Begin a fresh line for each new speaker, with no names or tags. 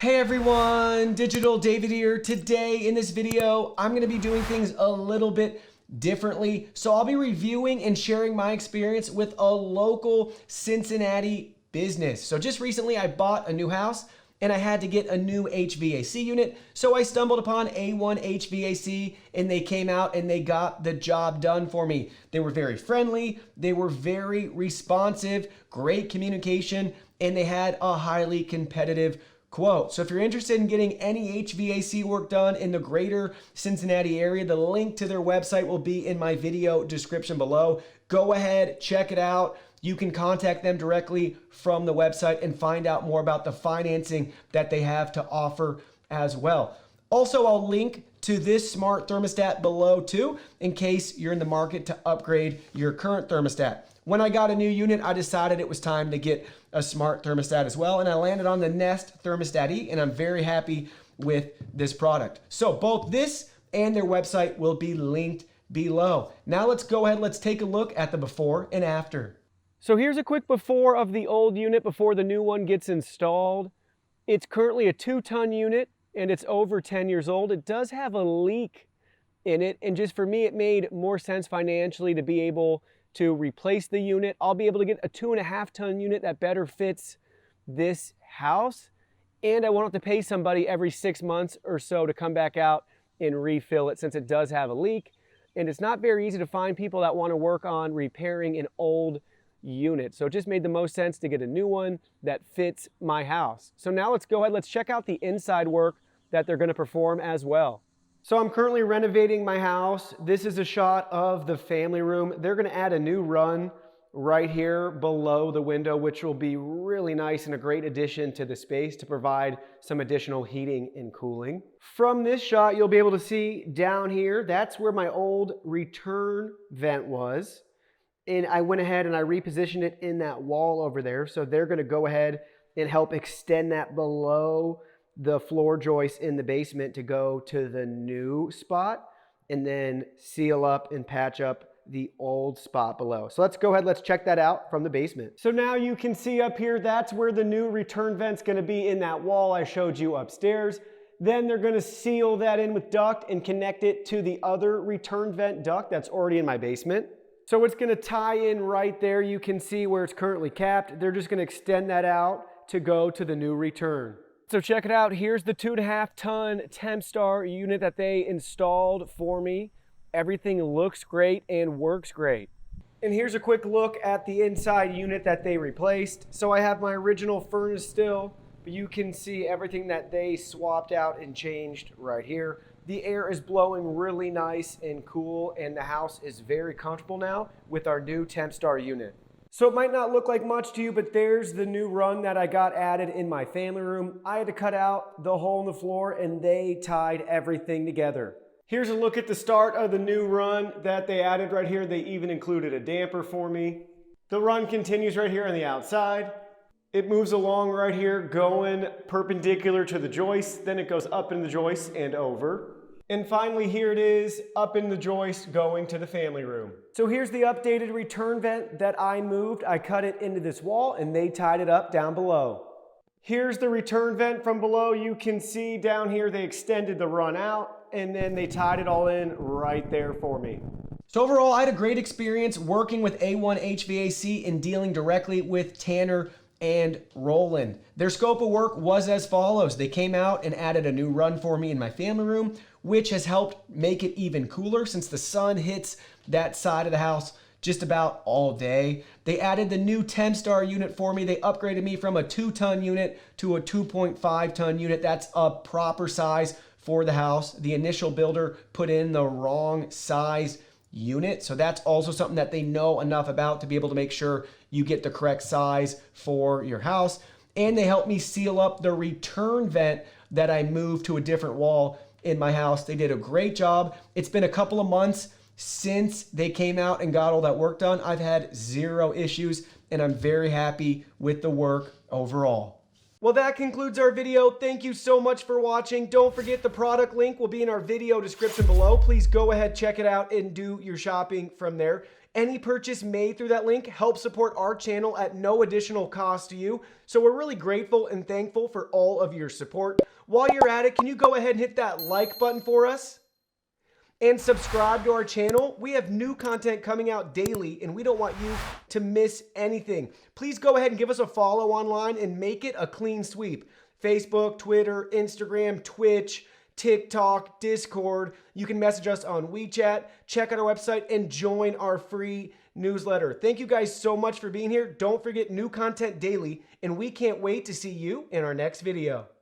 Hey everyone, Digital David here. Today in this video, I'm gonna be doing things a little bit differently. So I'll be reviewing and sharing my experience with a local Cincinnati business. So just recently I bought a new house and I had to get a new HVAC unit. So I stumbled upon AOneHVAC and they came out and they got the job done for me. They were very friendly, they were very responsive, great communication, and they had a highly competitive quote. So if you're interested in getting any HVAC work done in the greater Cincinnati area, the link to their website will be in my video description below. Go ahead, check it out. You can contact them directly from the website and find out more about the financing that they have to offer as well. Also, I'll link to this smart thermostat below too, in case you're in the market to upgrade your current thermostat. When I got a new unit, I decided it was time to get a smart thermostat as well, and I landed on the Nest Thermostat E, and I'm very happy with this product. So both this and their website will be linked below. Now let's go ahead, let's take a look at the before and after. So here's a quick before of the old unit before the new one gets installed. It's currently a 2-ton unit, and it's over 10 years old. It does have a leak in it, and just for me, it made more sense financially to be able to replace the unit. I'll be able to get a 2.5-ton unit that better fits this house, and I won't have to pay somebody every 6 months or so to come back out and refill it, since it does have a leak. And it's not very easy to find people that want to work on repairing an old unit. So it just made the most sense to get a new one that fits my house. So now let's go ahead, let's check out the inside work that they're going to perform as well. So I'm currently renovating my house. This is a shot of the family room. They're going to add a new run right here below the window, which will be really nice and a great addition to the space to provide some additional heating and cooling. From this shot, you'll be able to see down here, that's where my old return vent was. And I went ahead and I repositioned it in that wall over there. So they're going to go ahead and help extend that below the floor joist in the basement to go to the new spot, and then seal up and patch up the old spot below. So let's go ahead, let's check that out from the basement. So now you can see up here, that's where the new return vent's gonna be, in that wall I showed you upstairs. Then they're gonna seal that in with duct and connect it to the other return vent duct that's already in my basement. So it's gonna tie in right there. You can see where it's currently capped. They're just gonna extend that out to go to the new return. So check it out, here's the 2.5-ton Tempstar unit that they installed for me. Everything looks great and works great. And here's a quick look at the inside unit that they replaced. So I have my original furnace still, but you can see everything that they swapped out and changed right here. The air is blowing really nice and cool, and the house is very comfortable now with our new Tempstar unit. So it might not look like much to you, but there's the new run that I got added in my family room. I had to cut out the hole in the floor and they tied everything together. Here's a look at the start of the new run that they added right here. They even included a damper for me. The run continues right here on the outside. It moves along right here, going perpendicular to the joist. Then it goes up in the joist and over. And finally, here it is, up in the joist, going to the family room. So here's the updated return vent that I moved. I cut it into this wall and they tied it up down below. Here's the return vent from below. You can see down here they extended the run out and then they tied it all in right there for me. So overall, I had a great experience working with AOneHVAC and dealing directly with Tanner and Roland. Their scope of work was as follows. They came out and added a new run for me in my family room, which has helped make it even cooler since the sun hits that side of the house just about all day. They added the new Tempstar unit for me. They upgraded me from a 2-ton unit to a 2.5-ton unit. That's a proper size for the house. The initial builder put in the wrong size unit. So that's also something that they know enough about to be able to make sure you get the correct size for your house. And they helped me seal up the return vent that I moved to a different wall in my house. They did a great job. It's been a couple of months since they came out and got all that work done. I've had 0 issues and I'm very happy with the work overall. Well, that concludes our video. Thank you so much for watching. Don't forget the product link will be in our video description below. Please go ahead, check it out, and do your shopping from there. Any purchase made through that link helps support our channel at no additional cost to you. So we're really grateful and thankful for all of your support. While you're at it, can you go ahead and hit that like button for us? And subscribe to our channel. We have new content coming out daily, and we don't want you to miss anything. Please go ahead and give us a follow online and make it a clean sweep. Facebook, Twitter, Instagram, Twitch, TikTok, Discord. You can message us on WeChat, check out our website, and join our free newsletter. Thank you guys so much for being here. Don't forget, new content daily, and we can't wait to see you in our next video.